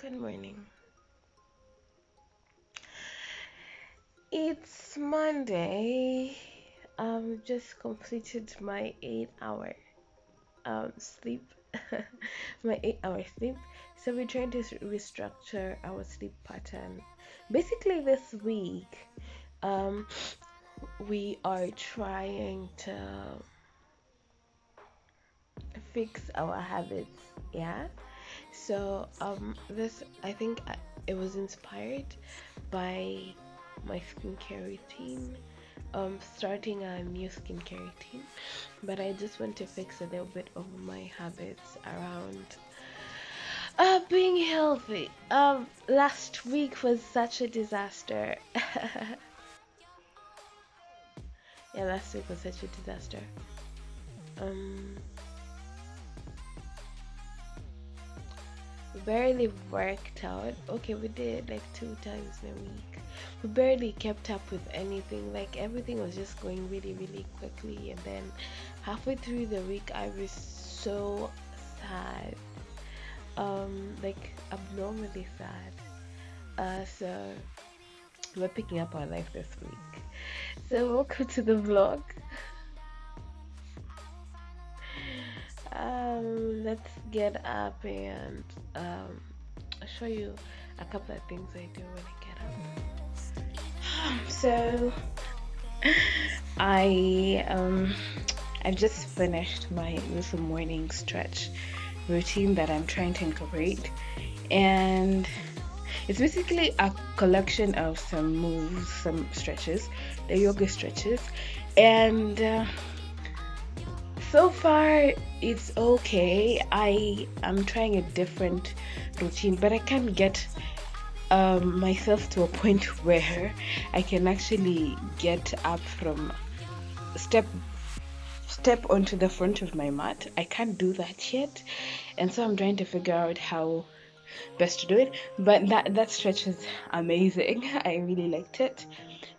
Good morning. It's Monday. Just completed my 8 hour sleep. My 8 hour sleep. So we're trying to restructure our sleep pattern. Basically, this week, um, we are trying to fix our habits. Yeah. So this I think it was inspired by my skincare routine, starting a new skincare routine, but I just want to fix a little bit of my habits around being healthy. Last week was such a disaster. Yeah, last week was such a disaster. Um, barely worked out. Okay, we did like 2 times in a week. We barely kept up with anything. Like everything was just going really, really quickly. And then halfway through the week, I was so sad. Like abnormally sad. So we're picking up our life this week. So welcome to the vlog. Let's get up and show you a couple of things I do when I get up. So I I've just finished my little morning stretch routine that I'm trying to incorporate, and it's basically a collection of some moves, some stretches, the yoga stretches, and so far it's okay. I am trying a different routine, but I can't get myself to a point where I can actually get up from step onto the front of my mat. I can't do that yet, and so I'm trying to figure out how best to do it. But that stretch is amazing. I really liked it.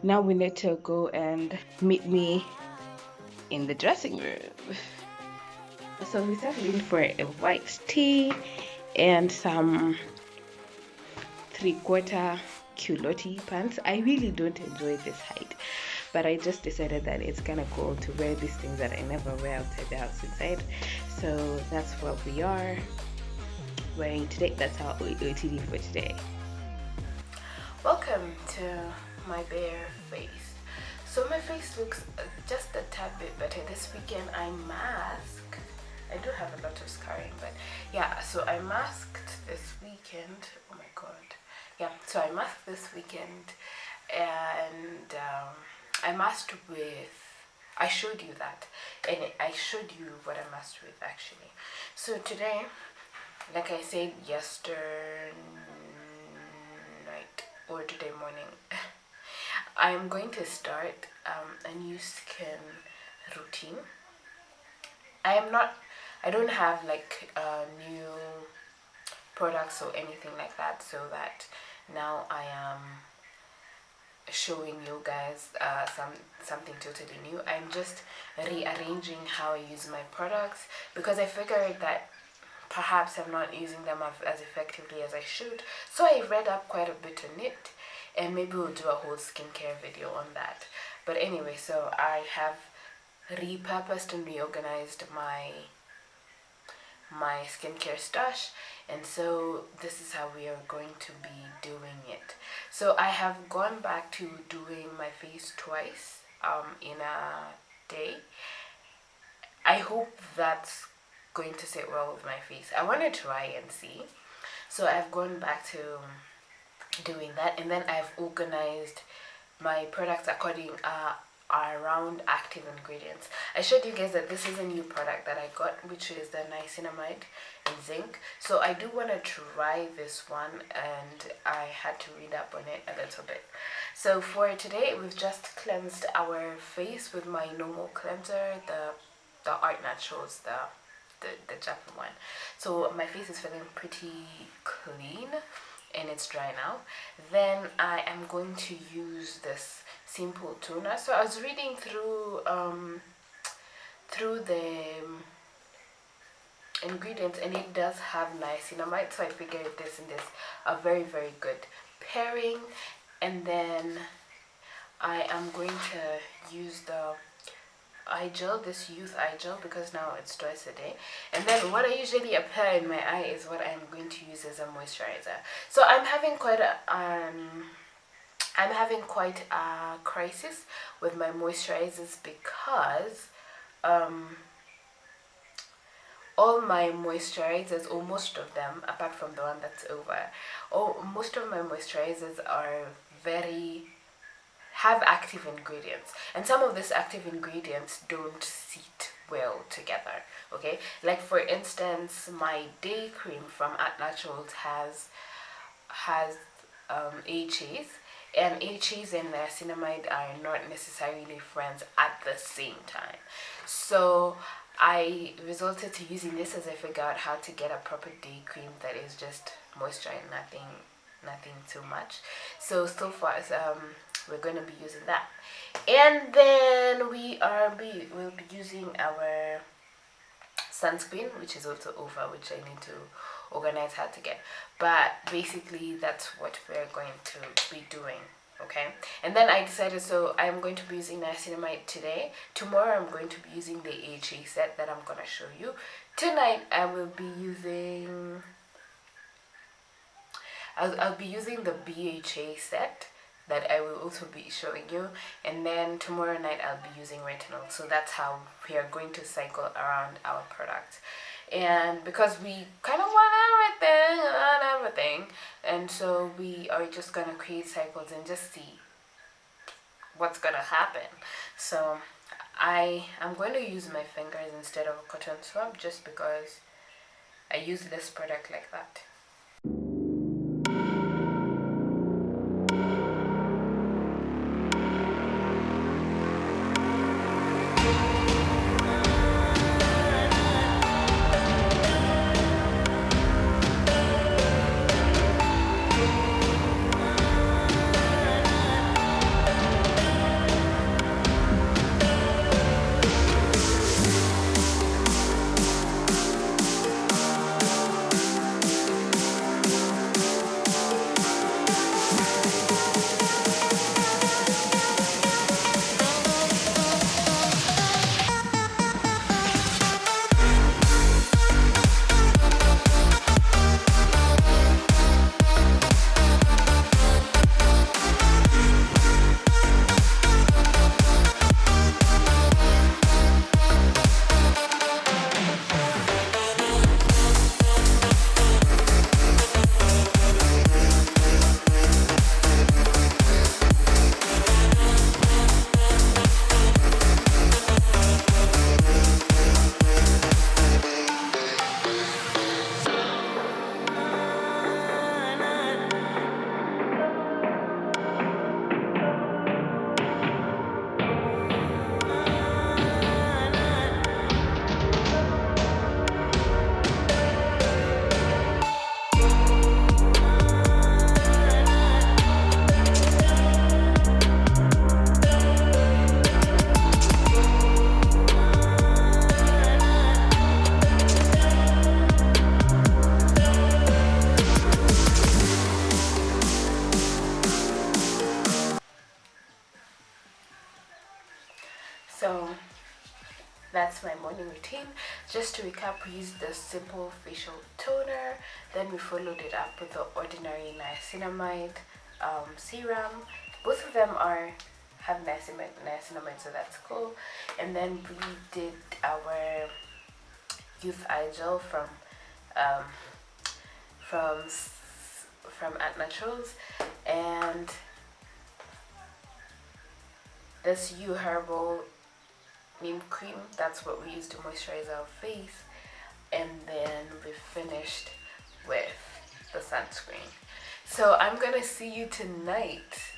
Now we need to go and meet me in the dressing room. So we started in for a white tea and some 3/4 culotte pants. I really don't enjoy this height, but I just decided that it's kind of cool to wear these things that I never wear outside the house inside. So that's what we are wearing today. That's our OOTD for today. Welcome to my bare face. So my face looks just a tad bit better this weekend. I masked. I do have a lot of scarring, but yeah, so I masked this weekend. Oh my god. Yeah, so I masked this weekend, and I masked with, I showed you that, and I showed you what I masked with actually. So today, like I said yesterday night or today morning, I'm going to start a new skin routine. I don't have like new products or anything like that, so that now I am showing you guys something totally new. I'm just rearranging how I use my products, because I figured that perhaps I'm not using them as effectively as I should. So I read up quite a bit on it, and maybe we'll do a whole skincare video on that. But anyway, so I have repurposed and reorganized my skincare stash, and so this is how we are going to be doing it. So I have gone back to doing my face twice in a day. I hope that's going to sit well with my face. I want to try and see. So I've gone back to doing that, and then I've organized my products according around active ingredients. I showed you guys that this is a new product that I got, which is the niacinamide and zinc. So I do want to try this one, and I had to read up on it a little bit. So for today, we've just cleansed our face with my normal cleanser, the Art Naturals, the Japan one. So my face is feeling pretty clean and it's dry now. Then I am going to use this simple toner. So I was reading through the ingredients, and it does have niacinamide, so I figured this in this a very, very good pairing. And then I am going to use the eye gel, this youth eye gel, because now it's twice a day. And then what I usually apply in my eye is what I'm going to use as a moisturizer. So I'm having quite a crisis with my moisturizers, because all my moisturizers, or most of them, apart from the one that's over, most of my moisturizers have active ingredients, and some of these active ingredients don't sit well together. Okay, like for instance, my day cream from Naturals has AHAs, and AHAs and niacinamide are not necessarily friends at the same time. So I resorted to using this as I figured out how to get a proper day cream that is just moisture and nothing too much. So far, we're going to be using that, and then we'll be using our sunscreen, which is also over, which I need to organize how to get. But basically, that's what we're going to be doing. Okay, and then I decided, so I'm going to be using niacinamide today. Tomorrow I'm going to be using the AHA set that I'm going to show you. Tonight I will be using I'll be using the BHA set that I will also be showing you, and then tomorrow night I'll be using retinol. So that's how we are going to cycle around our products. And because we kind of want everything, and so we are just gonna create cycles and just see what's gonna happen. So I am going to use my fingers instead of a cotton swab, just because I use this product like that. So that's my morning routine. Just to recap, we used the simple facial toner, then we followed it up with the ordinary niacinamide serum. Both of them have niacinamide, so that's cool. And then we did our youth eye gel from Naturals, and this herbal neem cream. That's what we use to moisturize our face, and then we finished with the sunscreen. So I'm gonna see you tonight.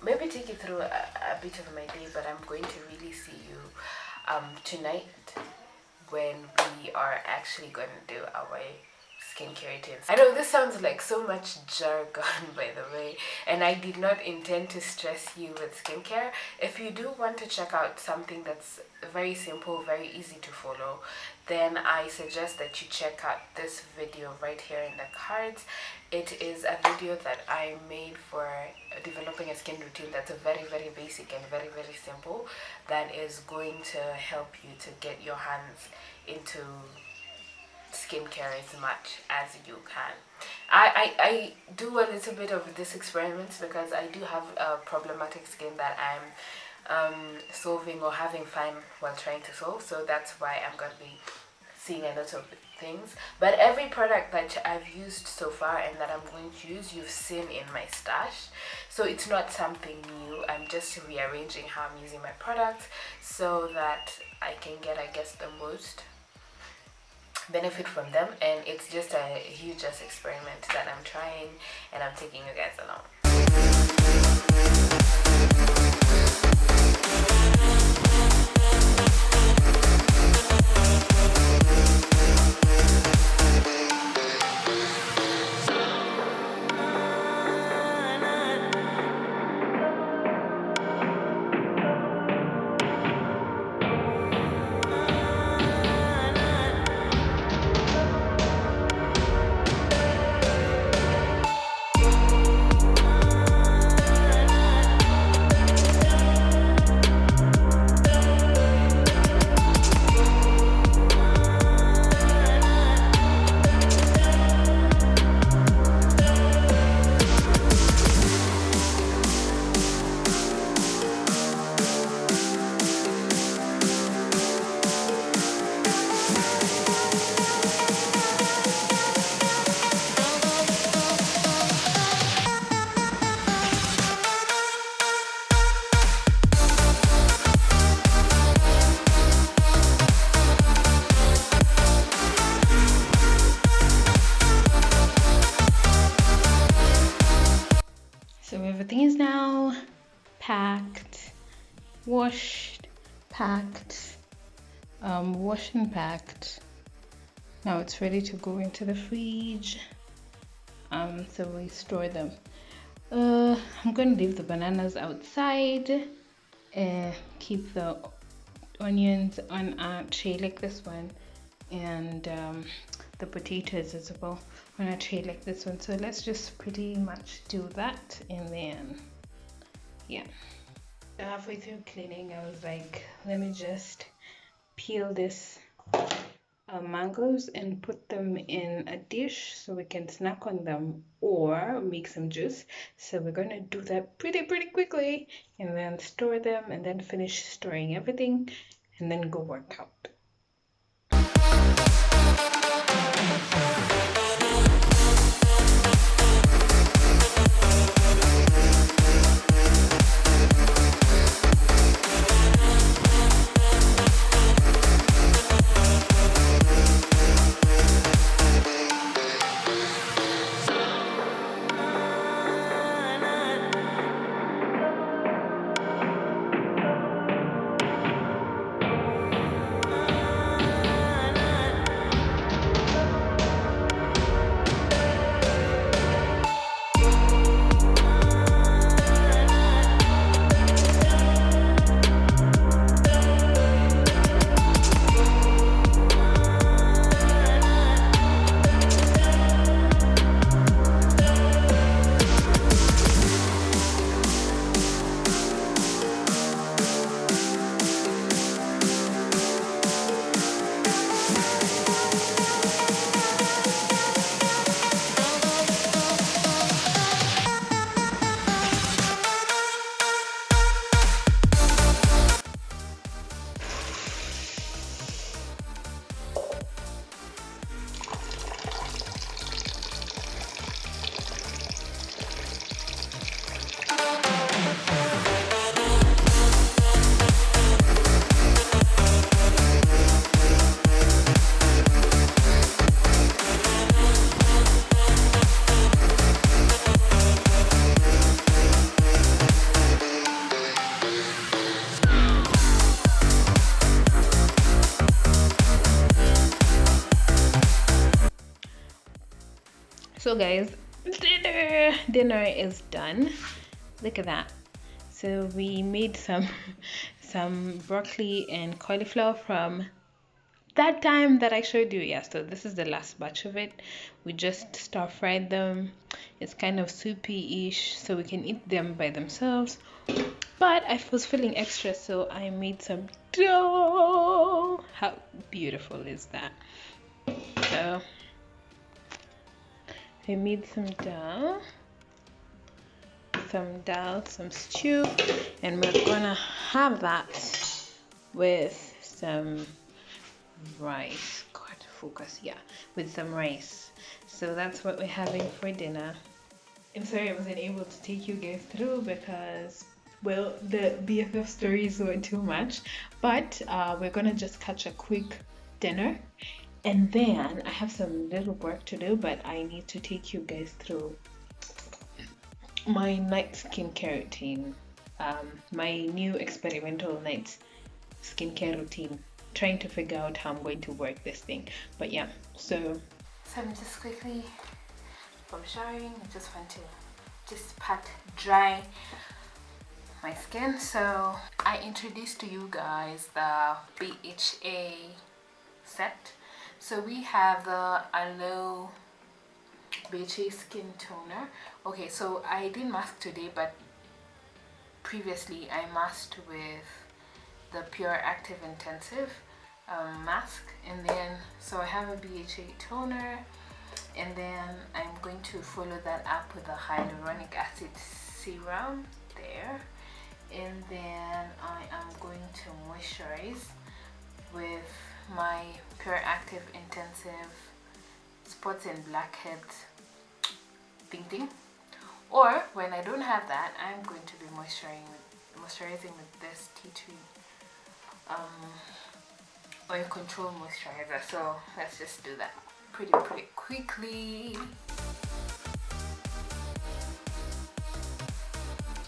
Maybe take you through a bit of my day, but I'm going to really see you tonight when we are actually going to do our skincare routines. I know this sounds like so much jargon, by the way, and I did not intend to stress you with skincare. If you do want to check out something that's very simple, very easy to follow, then I suggest that you check out this video right here in the cards. It is a video that I made for developing a skin routine that's very, very basic and very, very simple, that is going to help you to get your hands into skincare as much as you can. I do a little bit of this experiment because I do have a problematic skin that I'm solving or having fun while trying to solve, so that's why I'm going to be seeing a lot of things. But every product that I've used so far and that I'm going to use, you've seen in my stash, so it's not something new. I'm just rearranging how I'm using my products so that I can get, I guess, the most benefit from them. And it's just a huge experiment that I'm trying, and I'm taking you guys along. So everything is now packed, washed, packed, washed and packed. Now it's ready to go into the fridge. So we store them. I'm going to leave the bananas outside. Keep the onions on a tray like this one, and the potatoes as well on a tray like this one. So let's just pretty much do that, and then yeah. Halfway through cleaning, I was like, let me just peel this mangoes and put them in a dish so we can snack on them or make some juice. So we're going to do that pretty quickly, and then store them, and then finish storing everything, and then go work out. guys, dinner is done. Look at that. So we made some broccoli and cauliflower from that time that I showed you. Yeah, so this is the last batch of it. We just stir fried them. It's kind of soupy-ish, so we can eat them by themselves. But I was feeling extra, so I made some dough. How beautiful is that? So I made some dal, some stew, and we're gonna have that with some rice. God, focus. Yeah, with some rice. So that's what we're having for dinner. I'm sorry I wasn't able to take you guys through because, well, the BFF stories were too much, but we're gonna just catch a quick dinner, and then I have some little work to do, but I need to take you guys through my night skincare routine, my new experimental night skincare routine, trying to figure out how I'm going to work this thing. But yeah, so I'm just quickly from showering. I just want to just pat dry my skin. So I introduced to you guys the BHA set. So we have the Aloe BHA skin toner. Okay, so I didn't mask today, but previously I masked with the Pure Active Intensive mask, and then so I have a BHA toner, and then I'm going to follow that up with a hyaluronic acid serum there, and then I am going to moisturize with my Pure Active Intensive spots and blackheads thing. Or when I don't have that, I'm going to be moisturizing with this tea tree oil control moisturizer. So let's just do that pretty quickly.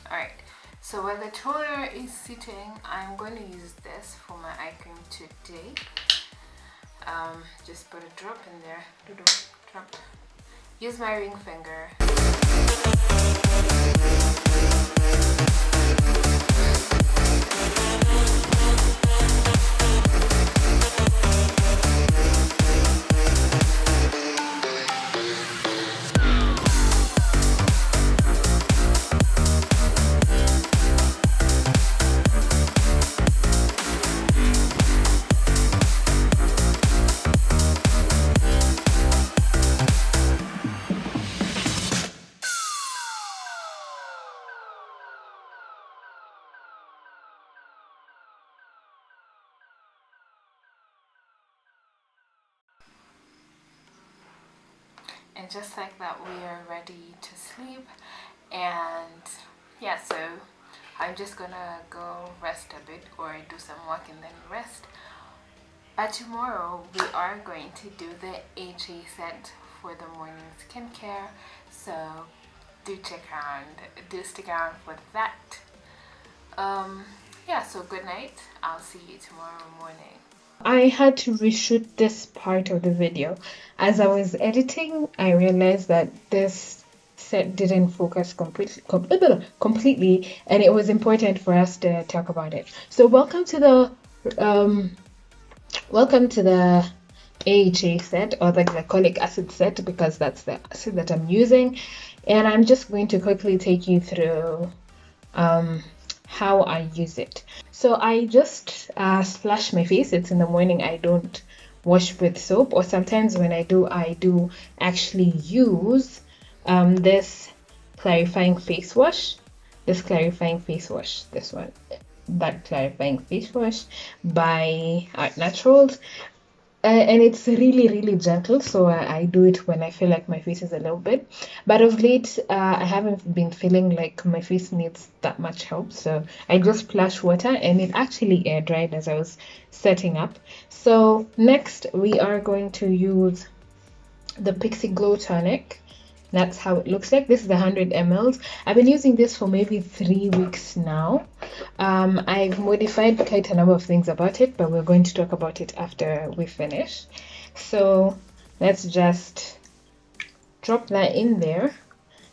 Alright, so while the toner is sitting, I'm going to use this for my eye cream today. Just put a drop in there. Drop. Use my ring finger. And just like that, we are ready to sleep. And yeah, so I'm just gonna go rest a bit or do some work and then rest. But tomorrow we are going to do the HA set for the morning skincare, so do stick around for that. Yeah, so good night. I'll see you tomorrow morning. I had to reshoot this part of the video. As I was editing, I realized that this set didn't focus completely, and it was important for us to talk about it. So welcome to the AHA set, or the glycolic acid set, because that's the acid that I'm using, and I'm just going to quickly take you through how I use it. So I just splash my face. It's in the morning. I don't wash with soap, or sometimes when I do actually use this clarifying face wash. That clarifying face wash by Art Naturals. And it's really gentle, so I do it when I feel like my face is a little bit, but of late I haven't been feeling like my face needs that much help, so I just splash water, and it actually air dried as I was setting up. So next we are going to use the Pixie Glow tonic. That's how it looks like. This is the 100 ml. I've been using this for maybe 3 weeks now. I've modified quite a number of things about it, but we're going to talk about it after we finish. So let's just drop that in there.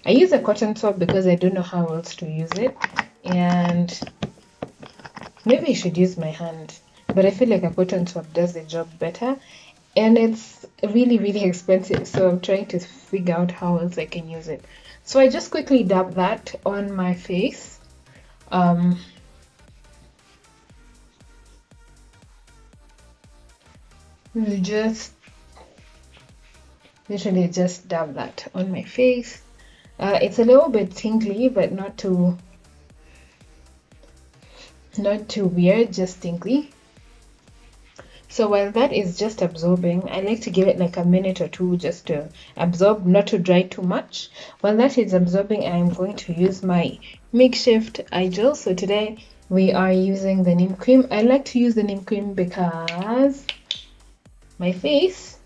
I use a cotton swab because I don't know how else to use it, and maybe I should use my hand, but I feel like a cotton swab does the job better, and it's really, really expensive, so I'm trying to figure out how else I can use it. So I just quickly dab that on my face. Just literally just dab that on my face. It's a little bit tingly, but not too weird, just tingly. So while that is just absorbing, I like to give it like a minute or two just to absorb, not to dry too much. While that is absorbing, I'm going to use my makeshift eye gel. So today we are using the neem cream. I like to use the neem cream because my face,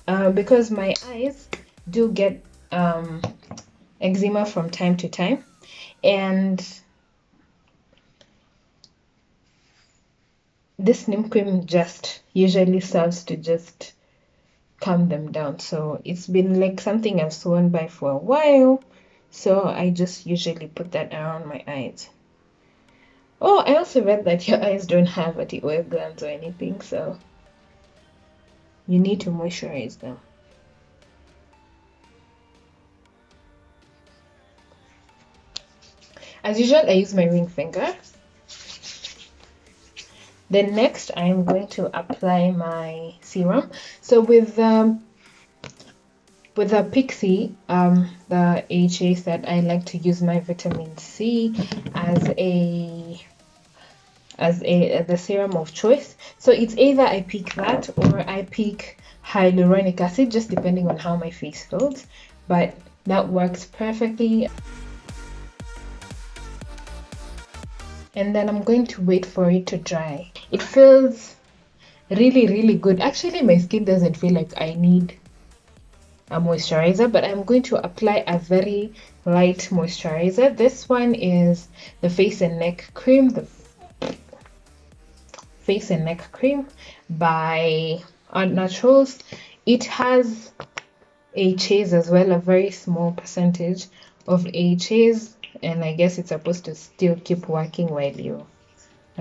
because my eyes do get eczema from time to time, and this neem cream just usually serves to just calm them down. So it's been like something I've sworn by for a while, so I just usually put that around my eyes. Oh, I also read that your eyes don't have any oil glands or anything, so you need to moisturize them. As usual, I use my ring finger. Then next, I am going to apply my serum. So with the Pixie, the AHA set, I like to use my vitamin C as the serum of choice. So it's either I pick that or I pick hyaluronic acid, just depending on how my face feels. But that works perfectly. And then I'm going to wait for it to dry. It feels really, really good. Actually, my skin doesn't feel like I need a moisturizer, but I'm going to apply a very light moisturizer. This one is the face and neck cream, by Art Naturals. It has AHAs as well, a very small percentage of AHAs, and I guess it's supposed to still keep working while you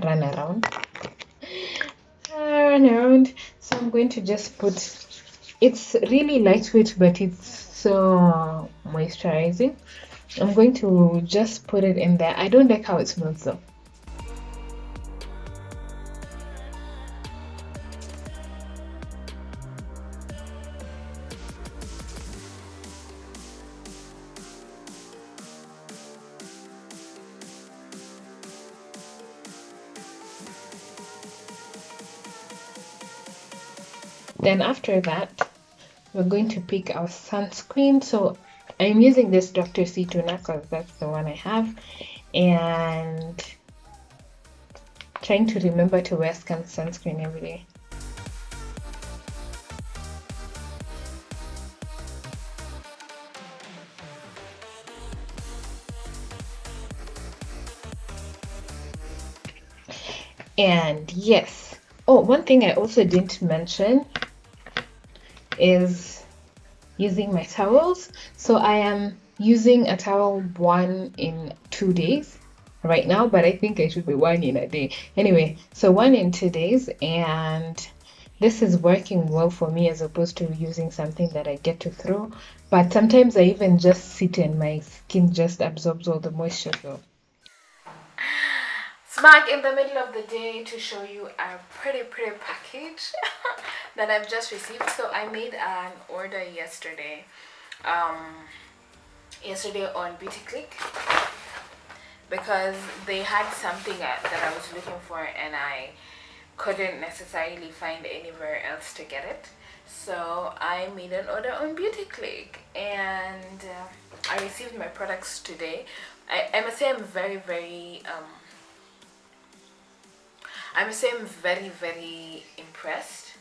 run around. So I'm going to just put, it's really lightweight, but it's so moisturizing. I'm going to just put it in there. I don't like how it smells though. Then after that, we're going to pick our sunscreen. So I'm using this Dr. C Tuna because that's the one I have, and trying to remember to wear sunscreen every day. And yes, oh, one thing I also didn't mention is using my towels. So I am using a towel 1 in 2 days right now, but I think I should be 1 in a day. Anyway, so 1 in 2 days, and this is working well for me as opposed to using something that I get to throw. But sometimes I even just sit and my skin just absorbs all the moisture. So Smack in the middle of the day to show you a pretty package that I've just received. So I made an order yesterday on Beauty Click because they had something that I was looking for and I couldn't necessarily find anywhere else to get it. So I made an order on Beauty Click and I received my products today. I must say I'm very impressed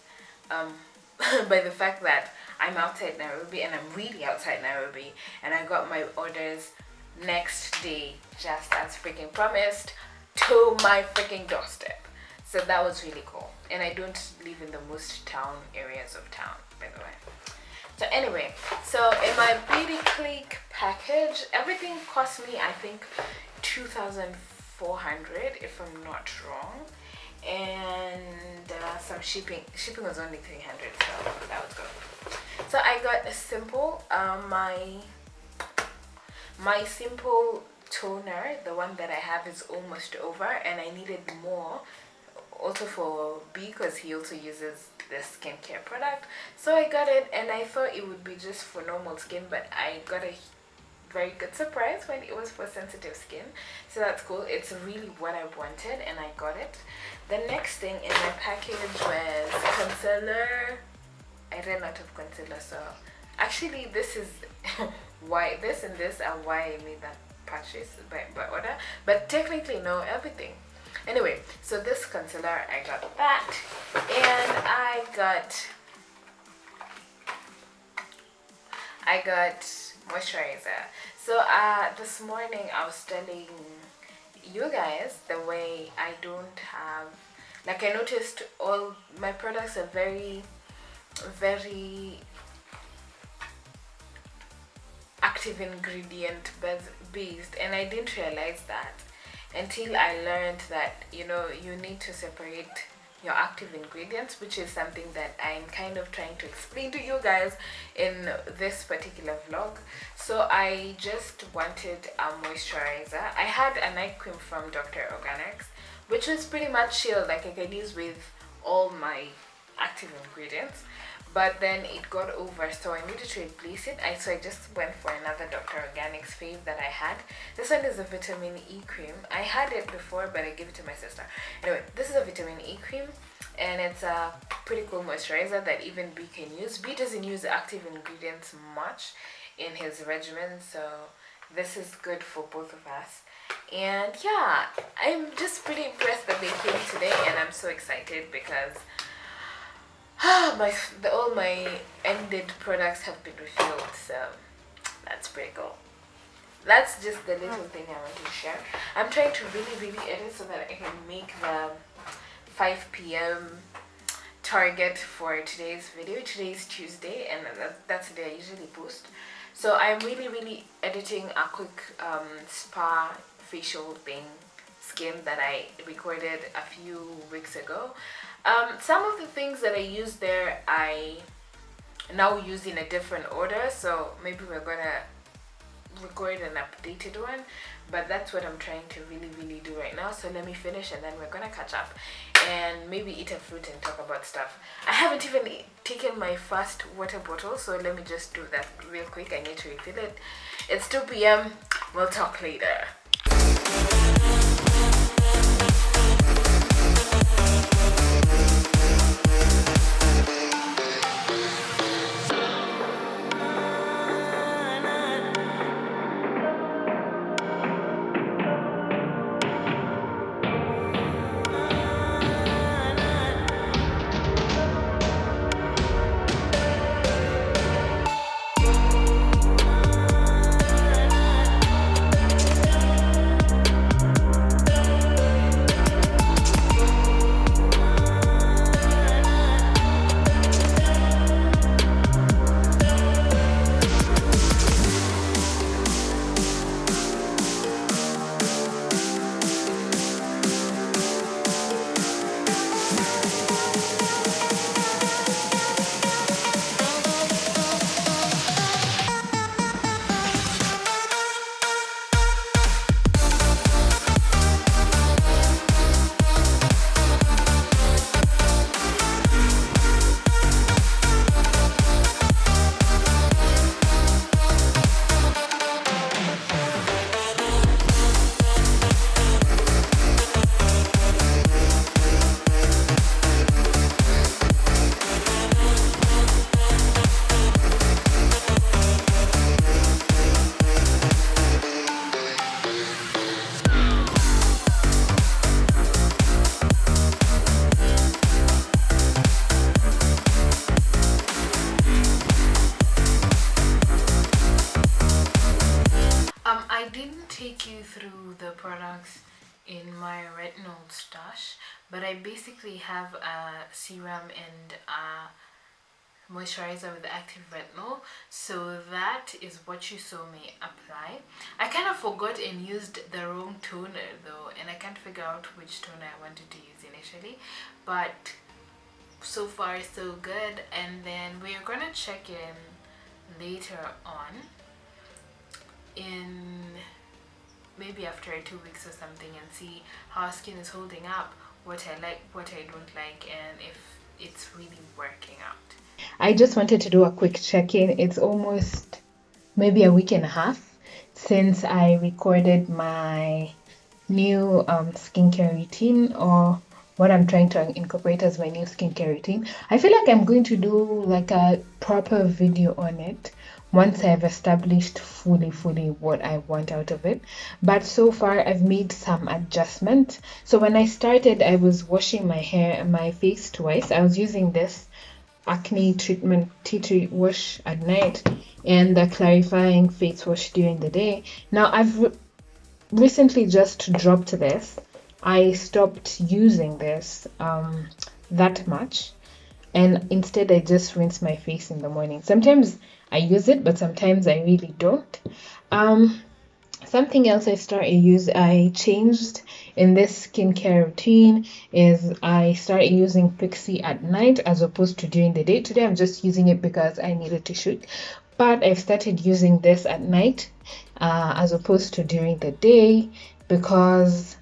by the fact that I'm outside Nairobi, and I'm really outside Nairobi, and I got my orders next day, just as freaking promised, to my freaking doorstep. So that was really cool. And I don't live in the most town areas of town, by the way. So anyway, so in my Beauty Clique package, everything cost me, I think, 2,400 if I'm not wrong, and some shipping was only 300, so that was good. So I got a simple my simple toner. The one that I have is almost over, and I needed more also for B, because he also uses this skincare product. So I got it, and I thought it would be just for normal skin, but I got a very good surprise when it was for sensitive skin. So that's cool. It's really what I wanted, and I got it. The next thing in my package was concealer. I ran out of concealer, so actually this is why this and this are why I made that purchase by order, but technically no, everything. Anyway, so this concealer, I got that, and I got moisturizer. So this morning I was telling you guys the way I don't have, like, I noticed all my products are very active ingredient based, and I didn't realize that until I learned that, you know, you need to separate your active ingredients, which is something that I'm kind of trying to explain to you guys in this particular vlog. So I just wanted a moisturizer. I had a night cream from Dr. Organics, which was pretty much chill, like I can use with all my active ingredients, but then it got over, so I needed to replace it. So I just went for another Dr. Organics fave that I had. This one is a vitamin E cream. I had it before, but I gave it to my sister. Anyway, this is a vitamin E cream, and it's a pretty cool moisturizer that even B can use. B doesn't use active ingredients much in his regimen, so this is good for both of us. And yeah, I'm just pretty impressed that they came today, and I'm so excited because all my ended products have been refilled, so that's pretty cool. That's just the little thing I want to share. I'm trying to really edit so that I can make the 5 p.m. target for today's video. Today's Tuesday, and that's the day I usually post. So I'm really editing a quick spa facial skin that I recorded a few weeks ago. Some of the things that I used there, I now use in a different order, so maybe we're gonna record an updated one, but that's what I'm trying to really do right now. So let me finish, and then we're gonna catch up and maybe eat a fruit and talk about stuff. I haven't even taken my first water bottle, so let me just do that real quick. I need to refill it. It's 2 p.m. We'll talk later. I didn't take you through the products in my retinol stash, but I basically have a serum and a moisturizer with active retinol. So that is what you saw me apply. I kind of forgot and used the wrong toner though, and I can't figure out which toner I wanted to use initially, but so far so good. And then we're gonna check in later on, in maybe after 2 weeks or something, and see how our skin is holding up, what I like, what I don't like, and if it's really working out. I just wanted to do a quick check-in. It's almost maybe a week and a half since I recorded my new skincare routine, or what I'm trying to incorporate as my new skincare routine. I feel like I'm going to do like a proper video on it once I've established fully what I want out of it. But so far I've made some adjustments. So when I started, I was washing my hair and my face twice. I was using this Acne treatment tea tree wash at night and the clarifying face wash during the day. Now I've recently just dropped this. I stopped using this that much, and instead I just rinse my face in the morning. Sometimes I use it, but sometimes I really don't. Something else I changed in this skincare routine is I started using Pixie at night as opposed to during the day. Today I'm just using it because I needed to shoot, but I've started using this at night as opposed to during the day, because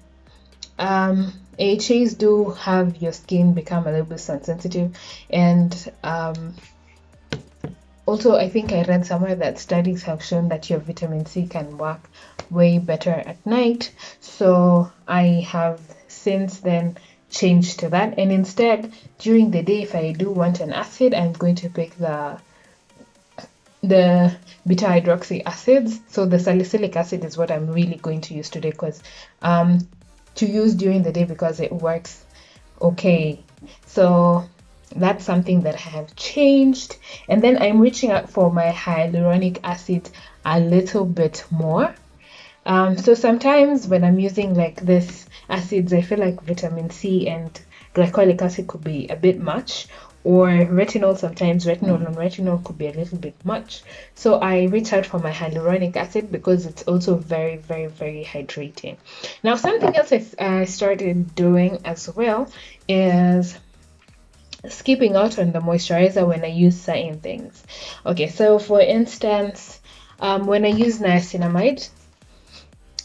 AHAs do have your skin become a little bit sensitive, and also I think I read somewhere that studies have shown that your vitamin C can work way better at night. So I have since then changed to that, and instead during the day, if I do want an acid, I'm going to pick the beta hydroxy acids. So the salicylic acid is what I'm really going to use today, because to use during the day because it works okay. So that's something that I have changed. And then I'm reaching out for my hyaluronic acid a little bit more. So sometimes when I'm using like this acids, I feel like vitamin C and glycolic acid could be a bit much, or retinol. Sometimes retinol and retinol could be a little bit much. So I reach out for my hyaluronic acid because it's also very hydrating. Now something else I started doing as well is skipping out on the moisturizer when I use certain things. Okay, so for instance, when I use niacinamide,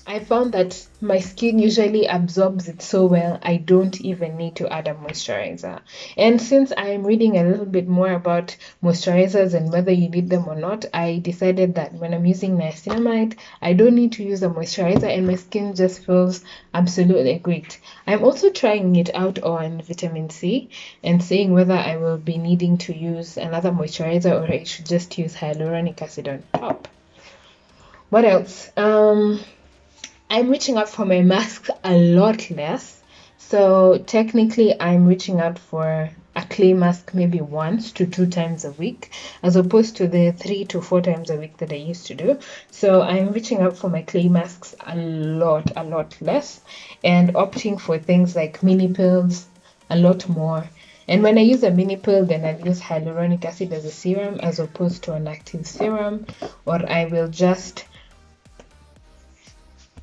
I found that my skin usually absorbs it so well, I don't even need to add a moisturizer. And since I'm reading a little bit more about moisturizers and whether you need them or not, I decided that when I'm using niacinamide, I don't need to use a moisturizer and my skin just feels absolutely great. I'm also trying it out on vitamin C and seeing whether I will be needing to use another moisturizer or I should just use hyaluronic acid on top. What else? I'm reaching out for my masks a lot less. So technically I'm reaching out for a clay mask maybe 1 to 2 times a week, as opposed to the 3 to 4 times a week that I used to do. So I'm reaching out for my clay masks a lot less, and opting for things like mini pills a lot more. And when I use a mini pill, then I'll use hyaluronic acid as a serum as opposed to an active serum, or I will just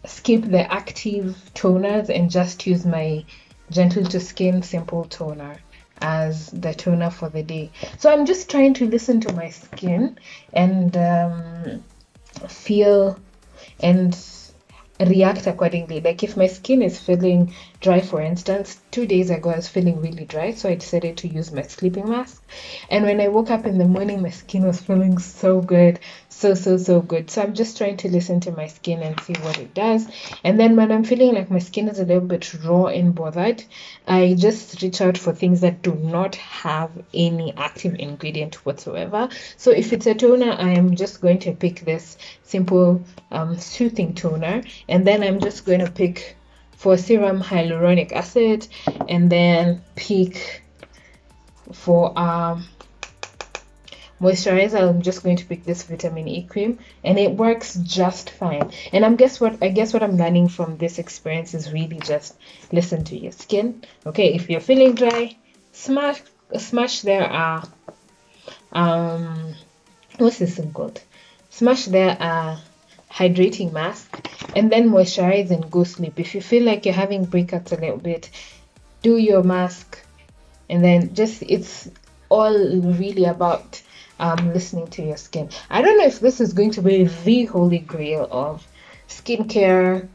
skip the active toners and just use my gentle to skin simple toner as the toner for the day. So I'm just trying to listen to my skin and feel and react accordingly. Like if my skin is feeling dry, for instance, 2 days ago I was feeling really dry, so I decided to use my sleeping mask, and when I woke up in the morning my skin was feeling so good, so good. So I'm just trying to listen to my skin and see what it does. And then when I'm feeling like my skin is a little bit raw and bothered, I just reach out for things that do not have any active ingredient whatsoever. So if it's a toner, I am just going to pick this simple soothing toner, and then I'm just going to pick for serum hyaluronic acid, and then pick for moisturizer, I'm just going to pick this vitamin E cream, and it works just fine. And I guess what I'm learning from this experience is really just listen to your skin. Okay, if you're feeling dry, smash there What's this thing called? Smash their hydrating mask, and then moisturize and go sleep. If you feel like you're having breakouts a little bit, do your mask, and then just, it's all really about listening to your skin. I don't know if this is going to be the holy grail of skincare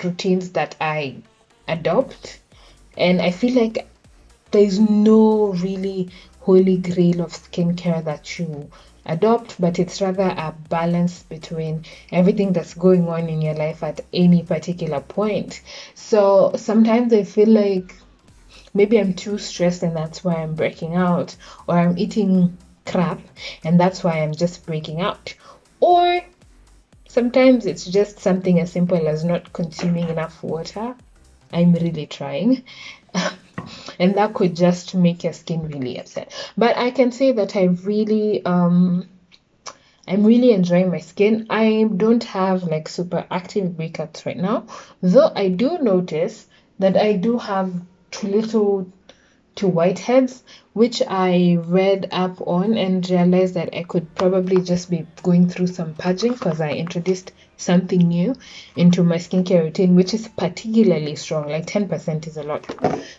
routines that I adopt, and I feel like there's no really holy grail of skincare that you adopt, but it's rather a balance between everything that's going on in your life at any particular point. So sometimes I feel like maybe I'm too stressed and that's why I'm breaking out, or I'm eating crap and that's why I'm just breaking out, or sometimes it's just something as simple as not consuming enough water. I'm really trying. And that could just make your skin really upset. But I can say that I'm really enjoying my skin. I don't have like super active breakouts right now, though I do notice that I do have too little to whiteheads, which I read up on and realized that I could probably just be going through some purging because I introduced something new into my skincare routine, which is particularly strong. Like 10% is a lot.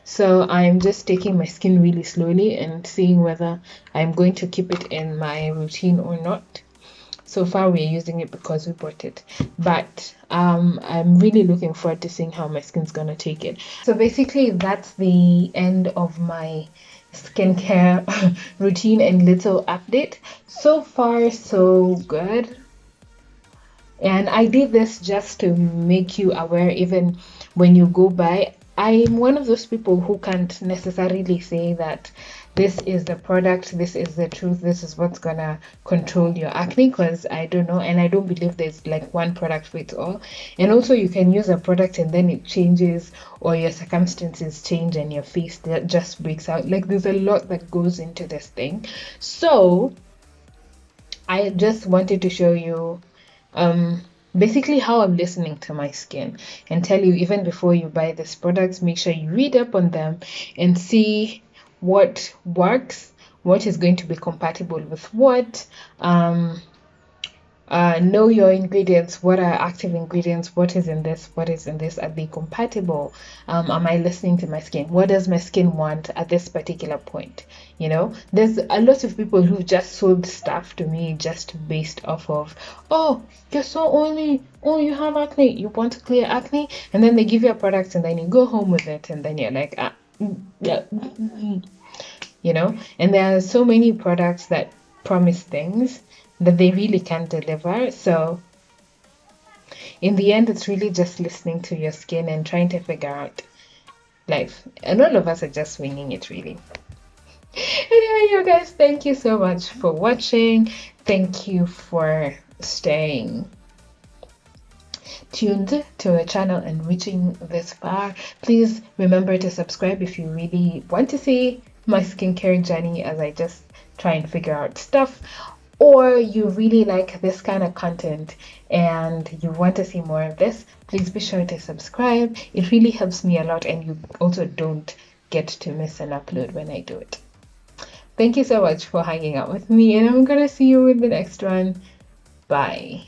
So I'm just taking my skin really slowly and seeing whether I'm going to keep it in my routine or not. So far we're using it because we bought it, but I'm really looking forward to seeing how my skin's gonna take it. So basically that's the end of my skincare routine and little update. So far so good, and I did this just to make you aware. Even when you go by, I'm one of those people who can't necessarily say that this is the product, this is the truth, this is what's gonna control your acne, because I don't know, and I don't believe there's like one product fits all. And also you can use a product and then it changes, or your circumstances change and your face that just breaks out. Like there's a lot that goes into this thing. So I just wanted to show you basically how I'm listening to my skin, and tell you, even before you buy these products, make sure you read up on them and see what works, what is going to be compatible with what. Know your ingredients. What are active ingredients? What is in this? What is in this? Are they compatible? Am I listening to my skin? What does my skin want at this particular point? You know, there's a lot of people who just sold stuff to me just based off of, oh, you're so oily, oh, you have acne, you want to clear acne, and then they give you a product and then you go home with it and then you're like, yeah, you know. And there are so many products that promise things that they really can't deliver. So in the end, it's really just listening to your skin and trying to figure out life. And all of us are just winging it, really. Anyway, you guys, thank you so much for watching. Thank you for staying tuned to the channel and reaching this far. Please remember to subscribe if you really want to see my skincare journey as I just try and figure out stuff, or you really like this kind of content and you want to see more of this. Please be sure to subscribe. It really helps me a lot, and you also don't get to miss an upload when I do it. Thank you so much for hanging out with me, and I'm gonna see you in the next one. Bye.